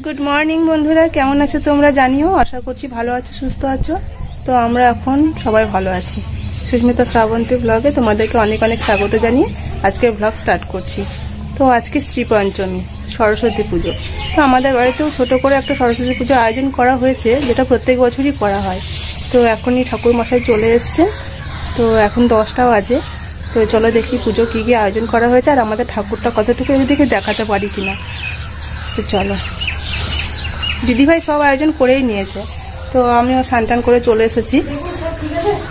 Good morning বন্ধুরা, কেমন আছো তোমরা জানিও। আশা করছি ভালো আছো, সুস্থ আছো। তো আমরা এখন সবাই ভালো আছি। সুস্মিতা শ্রাবন্তী ব্লগে তোমাদেরকে অনেক অনেক স্বাগত জানিয়ে আজকের ব্লগ স্টার্ট করছি। তো আজকে শ্রী পঞ্চমী, সরস্বতী পুজো। তো আমাদের বাড়িতেও ছোট করে একটা সরস্বতী পুজো আয়োজন করা হয়েছে, যেটা প্রত্যেক বছরই করা হয়। তো এখনই ঠাকুর মশাই চলে এসছে, তো এখন 10টা বাজে। তো চলো দেখি পুজো কি কি আয়োজন করা হয়েছে আর আমাদের ঠাকুরটা কতটুকু এদিকে দেখাতে পারি কিনা। তো চলো, দিদিভাই সব আয়োজন করেই নিয়েছে। তো আমিও স্নান করে চলে এসেছি।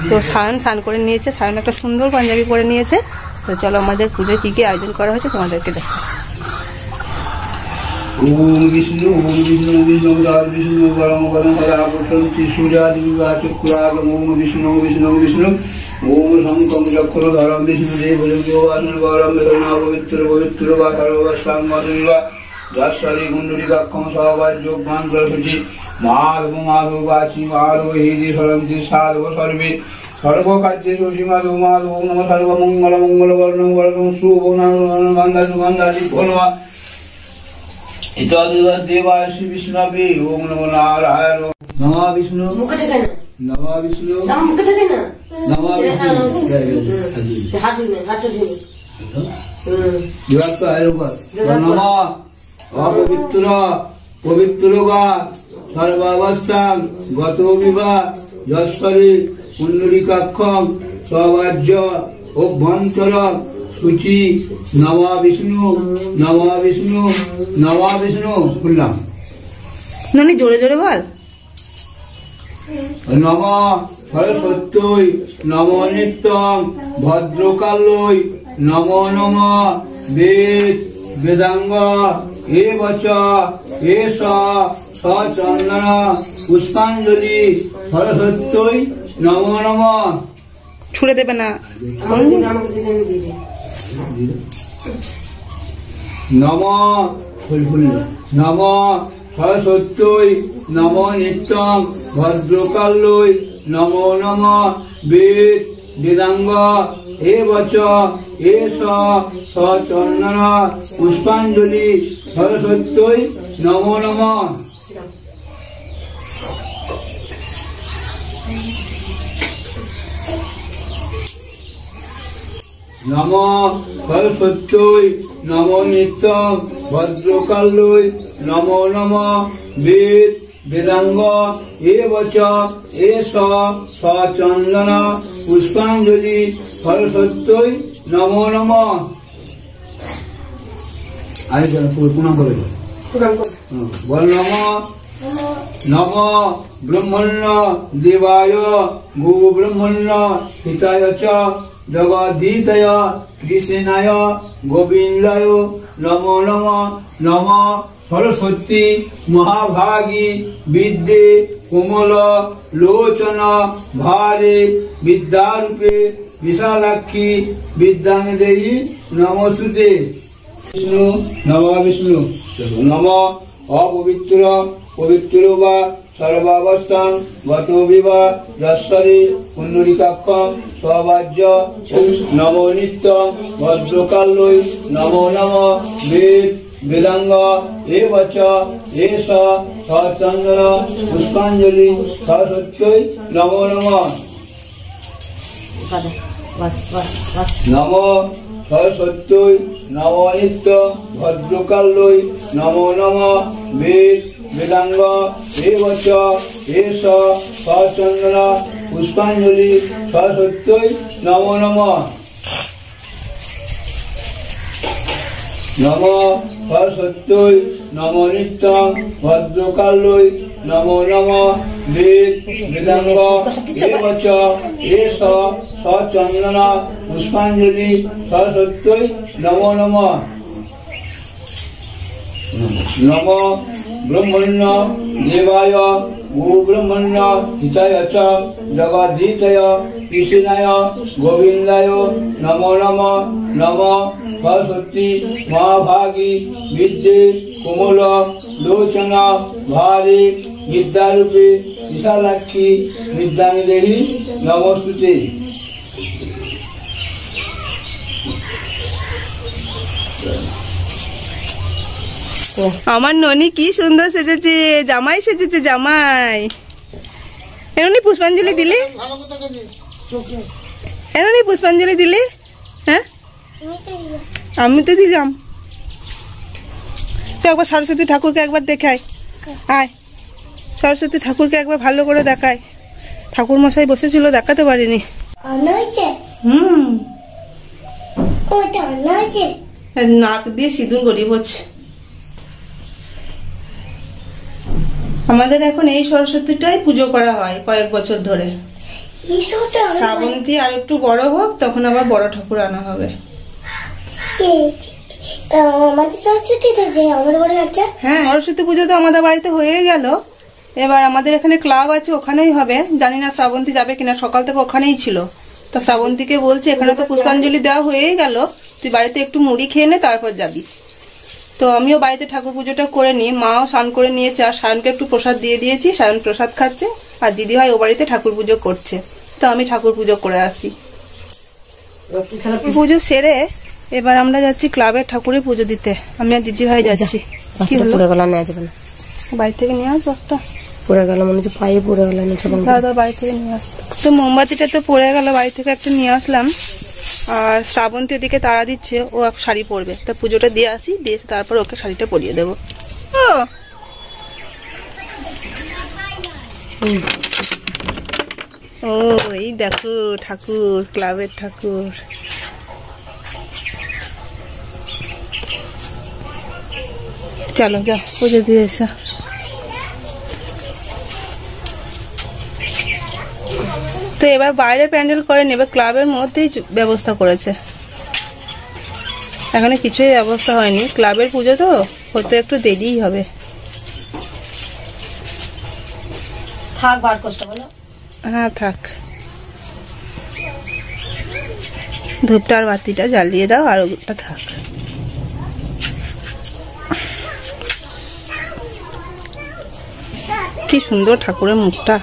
তো স্নান করে নিয়েছে, সায়ন একটা সুন্দর পাঞ্জাবি পরে নিয়েছে। তো চলো আমাদের পুজোয় কি কি আয়োজন করা হয়েছে তোমাদেরকে দেখো। ওম বিষ্ণু ওম বিষ্ণু বিষ্ণু বিষ্ণু পরম পরম পরাভূষণ সূর্যাদিবা চক্রাগম ওম বিষ্ণু বিষ্ণু বিষ্ণু ওম শঙ্কম চক্রধরম বিষ্ণু দেব যোগান গৌরম বেদনা পবিত্র পবিত্র বা সর্বস্থান মধুবা দাসারি কুণ্ডলিকাক্ষম সহবাজ যোগমান সরস্বতী মাধব মাধব বাচি মাধব হিদি সরন্তি সাধব সর্বে সর্বকার্যে শশী মাধব মাধব নম সর্বমঙ্গল মঙ্গল বর্ণ বর্ণ সুবর্ণা সুগন্ধাদি ভোলমা দেবায় শ্রী বিষ্ণবে ওম নমো নারায়ণ নমঃ বিষ্ণু নমঃ বিষ্ণু নমঃ নমঃ অপবিত্র পবিত্র বা সর্বাবস্থান গত বিবাহ যশ্বরী কুণ্ডলিকাক্ষম সবাজ্য অভ্যন্তর সুচি নমঃ বিষ্ণু নমঃ বিষ্ণু নমঃ বিষ্ণু বললাম ননি জোরে জোরে বল। নমঃ সরস্বত্যৈ নমো নিত্যং ভদ্রকাল্যৈ নমো নমঃ বেদ বেদাঙ্গ এবচ এষ সচন্দন পুষ্পাঞ্জলি সরস্বত্যৈ নমো নমঃ। ছুড়ে দেবে না। নমঃ নমঃ সরস্বত্যৈ নমো নিত্যং ভদ্রকাল্যৈ নমো নমঃ বেদ বেদাঙ্গ এবচ এষ সচন্দন পুষ্পাঞ্জলি সরস্বত্যৈ নমো নমঃ। নমঃ সরস্বত্যৈ নমো নিত্যং ভদ্রকাল্যৈ নমো নমঃ বেদ বেদাঙ্গ এবচ এষ সচন্দন পুষ্পাঞ্জলি সরস্বত্যৈ নমো নমঃ। আরে প্রণাম করে বল নমঃ নমঃ ব্রহ্মণ্য দেবায় গো ব্রহ্মণ্য হিতায় চ জগদ্ধিতয় কৃষ্ণায় গোবিন্দায় নমো নমঃ। নমঃ সরস্বতী মহাভাগী বিদ্যে কোমল লোচন ভারে বিদ্যারূপে বিশালাক্ষী বিদ্যাং দেহি নমস্তুতে। বিষ্ণু নমঃ বিষ্ণু নমঃ অপবিত্র পবিত্র বা সর্বাবস্থান গত বিবাহ যশ্বরী কুণ্ডলিকাক্ষম সবাজ্য নমো নিত্যং ভদ্রকাল্যৈ নমো নমঃ বেদ বেদাঙ্গ এবচ এষ সচন্দন পুষ্পাঞ্জলি সরস্বত্যৈ নমো নমঃ। নমঃ সরস্বত্যৈ নমো নিত্যং ভদ্রকাল্যৈ নমো নমঃ বেদ বেদাঙ্গ এবচ এষ সচন্দন পুষ্পাঞ্জলি সরস্বত্যৈ নমো নমঃ। নমঃ সরস্বত্যৈ নমো নিত্যং ভদ্রকাল্যৈ নমো নমঃ বেদ বেদাঙ্গ এবচ এষ সচন্দন পুষ্পাঞ্জলি সরস্বত্যৈ নমো নমঃ। নমঃ ব্রহ্মণ্য দেবায় গো ব্রহ্মণ্য হিতায় চ জগদ্ধিতয় কৃষ্ণায় গোবিন্দায় নমো নমঃ। নমঃ সরস্বতী মহাভাগী বিদ্যে কোমল লোচন ভারে বিদ্যারূপে বিশালাক্ষী বিদ্যাং দেহি নমস্তুতে। আমার ননি কি সুন্দর সেজেছে, জামাই সেজেছে জামাই। এমনি পুষ্পাঞ্জলি দিলি, এমনি পুষ্পাঞ্জলি দিলি? হ্যাঁ আমি তো দিলাম। তো একবার সরস্বতী ঠাকুরকে একবার দেখাই, আয় সরস্বতী ঠাকুরকে একবার ভালো করে দেখায়। ঠাকুর মশাই বসেছিল, দেখাতে পারিনি। নাক দিয়ে সিঁদুর গড়িয়ে পড়ছে। আমাদের এখন এই সরস্বতীটাই পুজো করা হয় কয়েক বছর ধরে। শ্রাবন্তী আর একটু বড় হোক, তখন আবার বড় ঠাকুর আনা হবে। হ্যাঁ, সরস্বতী পুজো তো আমাদের বাড়িতে হয়ে গেল। এবার আমাদের এখানে ক্লাব আছে, ওখানেই হবে। জানি না শ্রাবন্তী যাবে কিনা, সকাল থেকে ওখানেই ছিল। তো শ্রাবন্তীকে বলছে এখানে তো পুষ্পাঞ্জলি দেওয়া হয়ে গেল, তুই বাড়িতে একটু মুড়ি খেয়ে নে, তারপর যাবি। তো আমিও বাড়িতে ঠাকুর পুজোটা করে নিই। মাও স্নান করে নিয়েছে, আর সায়নকে একটু প্রসাদ দিয়ে দিয়েছি। সায়ন প্রসাদ খাচ্ছে, আর দিদি ভাই ও বাড়িতে ঠাকুর পুজো করছে। তো আমি ঠাকুর পুজো করে আসি। পুজো সেরে এবার আমরা যাচ্ছি ক্লাবের ঠাকুরের পুজো দিতে। আমি আর দিদি ভাই যাচ্ছি। কি হলো, বাড়ি থেকে নিয়ে আসবো? একটা পড়ে গেল, মনে হচ্ছে পায়ে পড়ে গেল। দাদা বাড়ি থেকে নিয়ে আসতো। তো মোমবাতিটা তো পড়ে গেল, বাড়ি থেকে একটা নিয়ে আসলাম। আর শ্রাবন্তী ওদিকে তাড়া দিচ্ছে, ও এক শাড়ি পরবে। তা পুজোটা দিয়ে আসি, দিয়ে তারপর ওকে শাড়িটা পরিয়ে দেবো। ও এই দেখো ঠাকুর, ক্লাবের ঠাকুর। চলো যা পুজো দিয়ে এসো। তো এবার বাইরে প্যান্ডেল করেন, এবার ক্লাবের মধ্যেই ব্যবস্থা করেছে। এখানে কিছুই ব্যবস্থা হয়নি। ক্লাবের পুজো তো হতে একটু দেরিই হবে। থাক বার কষ্ট বলো। হ্যাঁ থাক, ধূপটা আর বাতিটা জ্বালিয়ে দাও, আর ওটা থাক। কি সুন্দর ঠাকুরের মুখটা।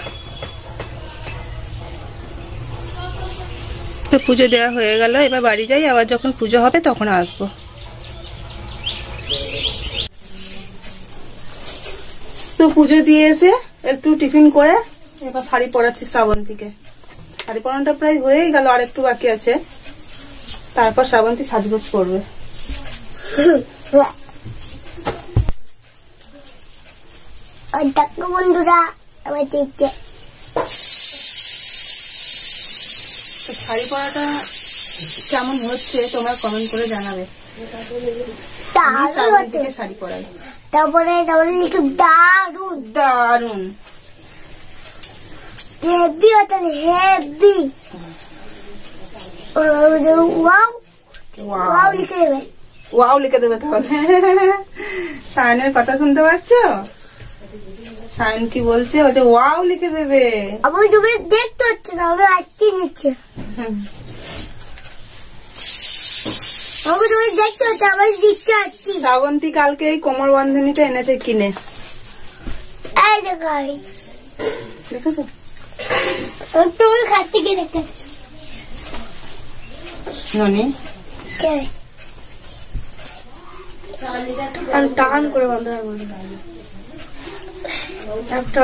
তো পুজো দেওয়া হয়ে গেল, এবার বাড়ি যাই। আবার যখন পুজো হবে তখন আসবো। তো পুজো দিয়ে এসে একটু টিফিন করে এবার শাড়ি পরাচ্ছি শ্রাবন্তীকে। শাড়ি পরানোটা প্রায় হয়েই গেল, আর একটু বাকি আছে। তারপর শ্রাবন্তী সাজগোজ করবে। বন্ধুরা আমার শাড়ি পরাটা কেমন হচ্ছে তোমরা কমেন্ট করে জানাবে। শাড়ি পরাই, তারপরে দারুন দারুন হেভি হেভি। ওয়াও লিখে দেবে, ওয়াও লিখে দেবে। তাহলে সায়নের কথা শুনতে পাচ্ছ? সায়ন কি বলছে? ও যে ওয়াও লিখে দেবে। আমি তুমি দেখতে হচ্ছে না, আমি আটকে নিচ্ছে। আমি তুমি দেখতে হচ্ছে, আমার দিকটা আটকি। শ্রাবন্তী কালকে এই কোমর বন্ধনীটা এনেছে কিনে। এই দেখাই দেখেছো? তুমি খাতে গিয়ে দেখতে পাচ্ছি। ননি টান করে বাঁধা হবে, একটা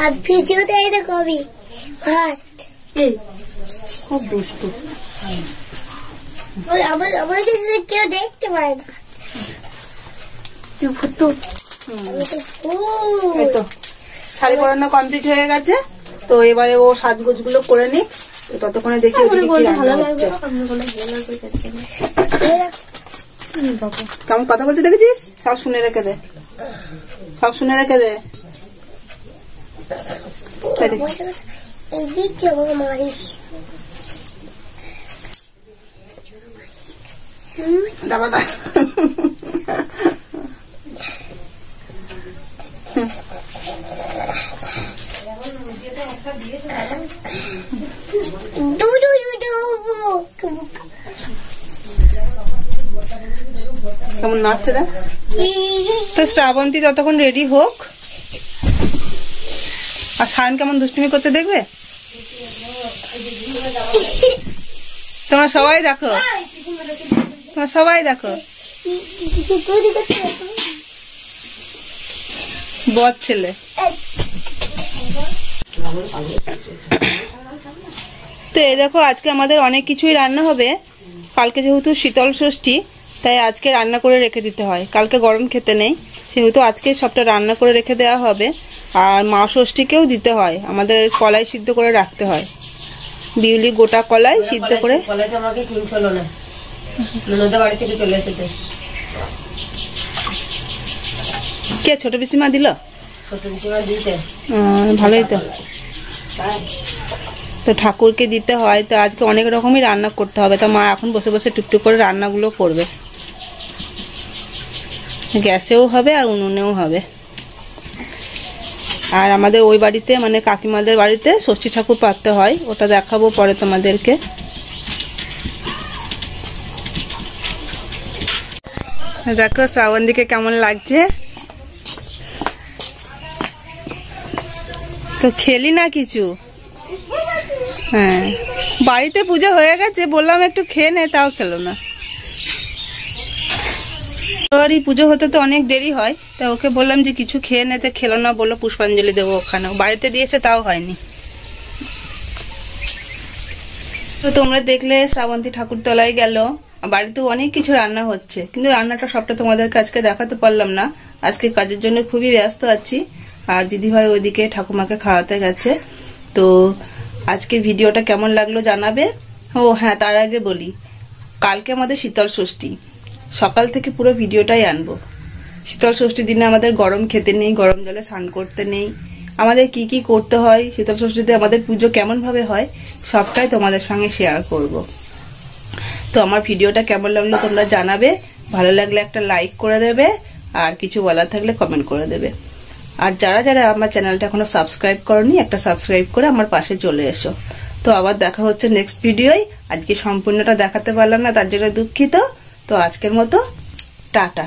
আর ভিডিওতে এই দেখো আমি ভাত। খুব দুষ্টু। আমাদের কেউ দেখতে পায় না। শাড়ি পরানো কমপ্লিট হয়ে গেছে। তো এবারে ও সাজগোজ গুলো করে নিক, ততক্ষণে দেখি কেমন কথা বলতে দেখেছিস। সব শুনে রেখে দে, সব শুনে রেখে দে। মারিস দাদা নাচছে দেখ। তো শ্রাবন্তী ততক্ষণ রেডি হোক। আর সায়ন কেমন দুষ্টুমি করতে দেখবে? তোমার সবাই দেখো, তোমার সবাই দেখো। বদ ছেলে। তো এই দেখো, আজকে আমাদের অনেক কিছুই রান্না হবে। কালকে যেহেতু শীতল ষষ্ঠী, তাই আজকে রান্না করে রেখে দিতে হয়। কালকে গরম খেতে নেই, সেহেতু আজকে সবটা রান্না করে রেখে দেওয়া হবে। আর মা ষষ্ঠীকেও দিতে হয়, আমাদের কলাই সিদ্ধ করে রাখতে হয়। বিউলি গোটা কলাই সিদ্ধ করে। কলাইটা আমাকে কিনতে হলো না, ননদের বাড়ি থেকে চলে এসেছে। কে ছোট পিসিমা দিল? ছোট পিসিমা দিয়েছে। ভালোই তো। তো ঠাকুরকে দিতে হয়, তো আজকে অনেক রকমই রান্না করতে হবে। তো মা এখন বসে বসে টুকটুক করে রান্নাগুলো করবে। গ্যাসেও হবে আর উনুনেও হবে। আর আমাদের ওই বাড়িতে মানে কাকিমাদের বাড়িতে ষষ্ঠী ঠাকুর পাততে হয়, ওটা দেখাবো পরে তোমাদেরকে। দেখো শ্রাবন্তীকে কেমন লাগছে। তো খেলি না কিছু? হ্যাঁ, বাড়িতে পুজো হয়ে গেছে, বললাম একটু খেয়ে নে, তাও খেলো না। পুজো হতে তো অনেক দেরি হয়, তা ওকে বললাম যে কিছু খেয়ে নিতে, খেলো না, বললো পুষ্পাঞ্জলি দেবো ওখানে। বাড়িতে দিয়েছে, তাও হয়নি। তো তোমরা দেখলে শ্রাবন্তী ঠাকুর তলায় গেল। বাড়িতে অনেক কিছু রান্না হচ্ছে, কিন্তু রান্নাটা সবটা তোমাদেরকে আজকে দেখাতে পারলাম না। আজকে কাজের জন্য খুবই ব্যস্ত আছি। আর দিদিভাই ওইদিকে ঠাকুমাকে খাওয়াতে গেছে। তো আজকে ভিডিওটা কেমন লাগলো জানাবে। ও হ্যাঁ, তার আগে বলি, কালকে আমাদের শীতল ষষ্ঠী। সকাল থেকে পুরো ভিডিওটাই আনবো। শীতল ষষ্ঠীর দিনে আমাদের গরম খেতে নেই, গরম জলে স্নান করতে নেই। আমাদের কি কি করতে হয়, শীতল ষষ্ঠীতে আমাদের পুজো কেমন ভাবে হয়, সবটাই তোমাদের সঙ্গে শেয়ার করব। তো আমার ভিডিওটা কেমন লাগলো তোমরা জানাবে। ভালো লাগলে একটা লাইক করে দেবে, আর কিছু বলার থাকলে কমেন্ট করে দেবে। আর যারা যারা আমার চ্যানেলটা এখনো সাবস্ক্রাইব করনি, একটা সাবস্ক্রাইব করে আমার পাশে চলে এসো। তো আবার দেখা হচ্ছে নেক্সট ভিডিওয়। আজকে সম্পূর্ণটা দেখাতে পারলাম না, তার জন্য দুঃখিত। তো আজকের মতো টাটা।